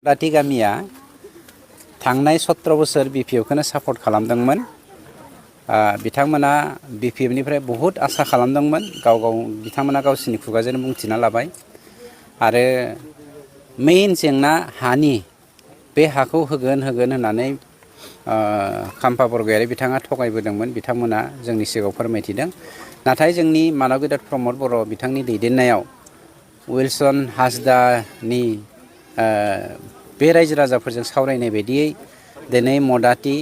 राथि गामिया थांनाय 17 बोसोर बिपिएफखौनो सापर्ट खालामदोंमोन। बिथांमोना बिपिएफनिफ्राय बहुद आसा खालामदोंमोन। बिथांमोना गावसिनि खुगाजों बुंथिना लाबाय आरो मेइन जेंना हानि बे हाखौ होगोन होननानै खाम्फा बरगयारि बिथाङा थगायबोदोंमोन। बिथांमोना जोंनि सिगाङाव फोरमायथिदों। नाथाय जोंनि मानब गेदेर प्रमद बर' बिथांनि दैदेननायाव उइलसन हासदानि बे रायजो राजाफोरजों सावरायनाय बायदियै दिनै मदाति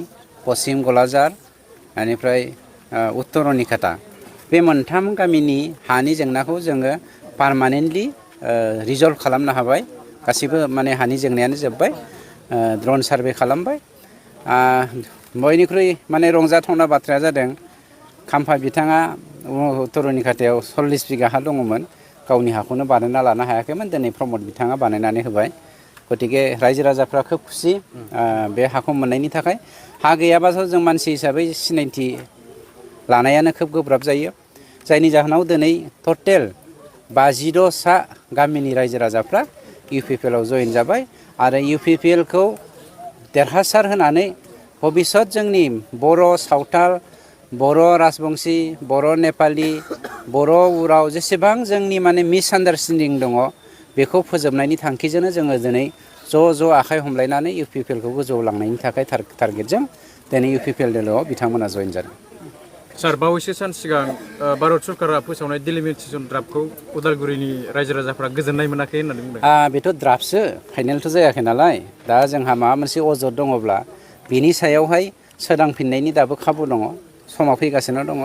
पश्चिम गलाजार बेनिफ्राय उत्तर निकाटा बे मोनथाम गामिनि हानि जेंनाखौ जोङो पारमानेन्टलि रिजल्भ खालामनो हाबाय। गासिबो माने हानि जेंनायानो जोब्बाय। ड्रन सार्भे खालामबाय। बयनिख्रुइ माने रंजाथावना बाथ्राया जादों खाम्फा बिथाङा उत्तर निकाटायाव 40 बिगा हा दङमोन। गावनि हाखौनो बानायना लानो हायाखैमोन। दिनै प्रमद बिथाङा बानायनानै होबाय। गतिके रायजो राजाफ्रा खोब खुसि बे हाखौ मोननायनि थाखाय। हा गैयाबाथ' जों मानसि हिसाबै सिनायथि लानायानो खोब गोब्राब जायो। जायनि जाहोनाव दिनै टटेल 52 गामिनि रायजो राजाफ्रा इउपिपिएलआव जयेन जाबाय आरो इउपिपिएलखौ देरहासार होनानै भबिष्यत जोंनि बर' सावथाल, बर' राजबंसि, बर' नेपालि, बर' उराव जेसेबां जोंनि माने मिसआन्डारस्टेन्डिं दङ बेखौ फोजोबनायनि थांखिजोंनो जोङो दिनै ज' आखाइ हमलायनानै इउपिपिएलखौ गोजौआव लांनायनि थाखाय टारगेटजों दिनै इउपिपिएल दोलोआव बिथांमोना जयेन जादों। सार बावैसो सान सिगां भारत सरकारा फोसावनाय डिलिमिटेसन ड्राफ्टखौ उदालगुरिनि रायजो राजाफ्रा गोजोननाय मोनाखै होननानै बुंदों। बेथ' ड्राफ्टसो, फाइनेलथ' जायाखै नालाय। दा जोंहा माबा मोनसे अजद दङब्ला बिनि सायावहाय सोदांफिननायनि दाबो खाबु दङ। समा फैगासिनो दङ।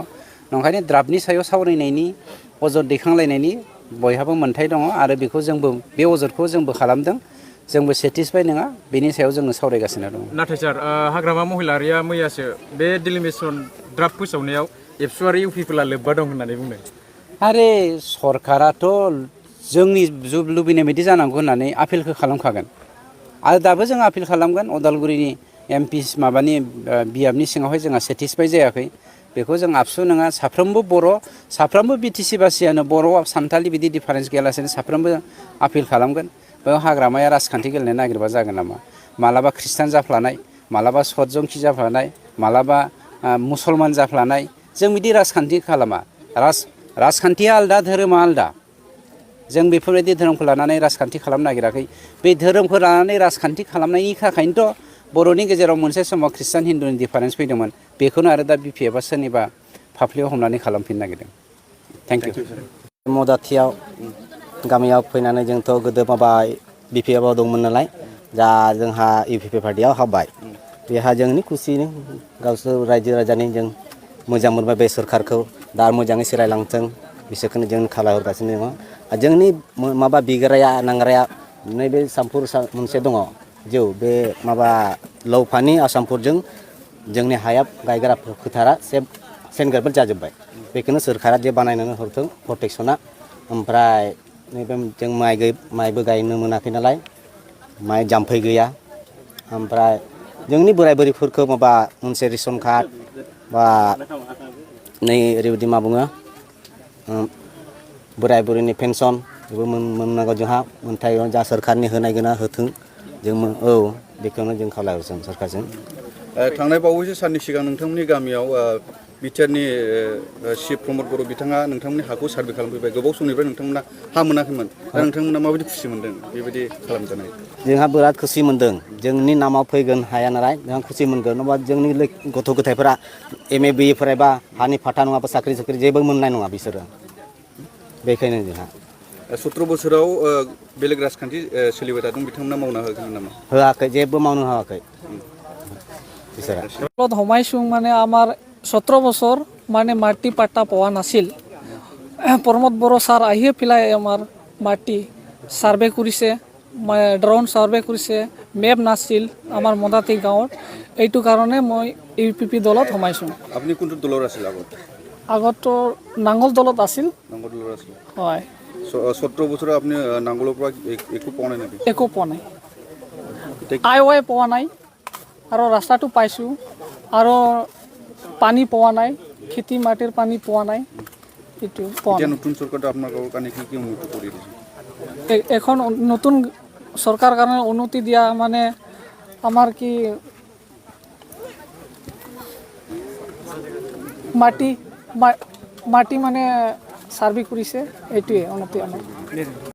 नंखायनो ड्राफ्टनि सायाव सावरायनायनि अजद दैखांलायनायनि बयहाबो मोन्थाय दङ आरो बेखौ जोंबो बे अजदखौ जोंबो खालामदों। जोंबो सेटिसफाइ नङा। बेनि सायाव जोङो सावरायगासिनो दङ। नाथाय सार हाग्रामा महिलारिया मैयासो बे डिलिमिटेसन ड्राफ्ट फोसावनायाव एबसु आरो इउपिपिएलआ लोब्बा दं होननानै बुंदों। आरे सरकाराथ' जोंनि लुबैनाय बायदि जानांगौ होननानै आपिलखौ खालामखागोन आरो दाबो जों आपिल खालामगोन। उदालगुरिनि एमपि माबानि बियाबनि सिङावहाय जोंहा सेटिसफाइ जायाखै। बेखौ जों आबसु नङा। साफ्रोमबो बर', साफ्रोमबो बिटिसि बासियानो बर' सानथालि बिदि डिफारेन्स गैयालासेनो साफ्रोमबो आपिल खालामगोन। बेयाव हाग्रामाया राजखान्थि गेलेनो नागिरबा जागोन नामा? मालाबा ख्रिस्टान जाफ्लानाय, मालाबा सतजंखि जाफ्लानाय, मालाबा मुसलमान जाफ्लानाय। जों बिदि राजखान्थि खालामा। राजखान्थिया आलदा, धोरोमा आलदा। जों बेफोरबायदि धोरोमखौ लानानै राजखान्थि खालामनो नागिराखै। बे धोरोमखौ लानानै राजखान्थि खालामनायनि थाखायनोथ' बर'नि गेजेराव मोनसे समाव ख्रिस्टान हिन्दुनि डिफारेन्स फैदोंमोन। बेखौनो आरो दा बिपिएफआ सोरनिबा फाफ्लियाव हमनानै खालामफिननो नागिरदों। Thank you. मदाथियाव गामियाव फैनानै जोंथ' गोदो माबा बिपिएफआव दंमोन नालाय, दा जोंहा इउपिपिएल पार्टियाव हाबबाय। बेहा जोंनि खुसिनि गावसोर रायजो राजानि जों मोजां मोनबाय बे सोरखारखौ। दा मोजाङै सोलायलांथों बिसोरखौनो जों खावलायहरगासिनो दङ। जोंनि माबा बिग्राया नांग्राया नैबे सामफुर मोनसे दङ जौ बे माबा लौफानि आसामफोरजों जोंनि हाया गायग्रा फोथारा सेनग्राफोर जाजोब्बाय। बेखौनो सोरखारा जे बानायनानै हरथों प्रटेक्सना। ओमफ्राय नैबे जों माइबो गायनो मोनाखै नालाय, माइ जाम्फै गैया। ओमफ्राय जोंनि बोराय बुरैफोरखौ माबा मोनसे रेसन कार्ड बा नै ओरैबायदि मा बुङो बोराय बुरैनि पेन्सन बेबो मोननांगौ। जोंहा मोनथाय जा सोरखारनि होनाय गोना होथों जों बेखौनो जों खावलायहरदों सोरखारजों। थांनाय बावैसो साननि सिगां नोंथांमोननि गामियाव बिटिआरनि चिफ प्रमद बर' बिथाङा नोंथांमोननि हाखौ सार्भे खालामफैबाय। गोबाव समनिफ्राय नोंथांमोना हा मोनाखैमोन। दा नोंथांमोना माबायदि खुसि मोनदों बेबायदि खालामजानाय? जोंहा बिराद खुसि मोनदों। जोंनि नामाव फैगोन हाया नालाय जोंहा खुसि मोनगोन। नङाबा जोंनि गथ' गथायफोरा MA BA फरायबा हानि फाथा नङाबा साख्रि जेबो मोननाय नङा बिसोरो। बेखायनो जोंहा 17 बोसोराव बेलेग राजखान्थि सोलिबाय थादों, बिथांमोना मावना होगोन नामा? होआखै, जेबो मावनो होआखै बिसोरा। সোমাইছোঁ মানে আমাৰ 17 বছৰ মানে মাটি পাট্টা পোৱা নাছিল। প্ৰমোদ বড়ো ছাৰ আহিয়ে পেলাই আমাৰ মাটি ছাৰ্ভে কৰিছে, ড্ৰোন ছাৰ্ভে কৰিছে, মেপ নাছিল আমাৰ মদাতি গাঁৱত। এইটো কাৰণে মই ইউপিপি দলত সোমাইছোঁ। আপুনি কোনটো দলৰ আছিল আগত? আগতো নাঙল দলত আছিল। নাঙল দলৰ আছিল। হয়। 17 বছৰত আপুনি নাঙলৰ পৰা একো পোৱা নাই নেকি? একো পোৱা নাই। আই পোৱা নাই আৰু ৰাস্তাটো পাইছোঁ আৰু পানী পোৱা নাই, খেতি মাটিৰ পানী পোৱা নাই। এইটো পোৱা নাই। নতুন চৰকাৰটো আপোনালোকৰ কাৰণে কি উন্নতি কৰি দিছে? এখন নতুন সরকার কারণে উন্নতি দিয়া মানে আমার কি মাটি মানে সার্ভে কৰিছে এইটোৱে উন্নতি আমাৰ